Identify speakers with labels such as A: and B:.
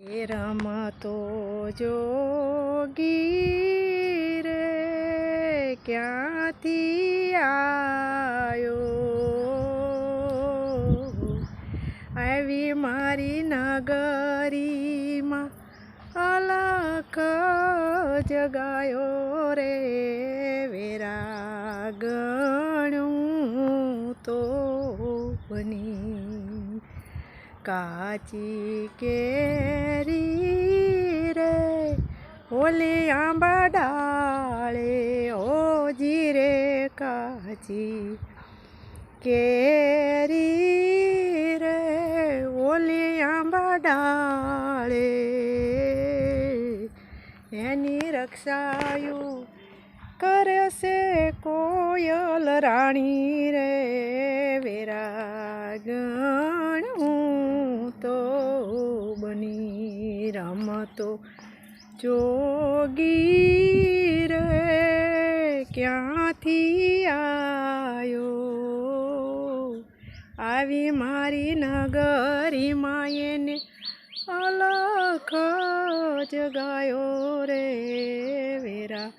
A: એ રમતો જોગી રે ક્યાંથી આયો, આવી મારી નગરીમાં અલખ જગાયો રે, વેરા ગણું તો બની કાચી કેરી રે ઓલી આંબા ડાળે, ઓજી રે કાચી કેરી રે ઓલી આંબા ડાળે, એની રક્ષાયું કરે છે કોયલ રાણી રે, વેરા ગણું તો બની રમતો જોગી રે ક્યાંથી આયો, આવી મારી નગરીમાં એને અલખ જગાયો રે, વેરા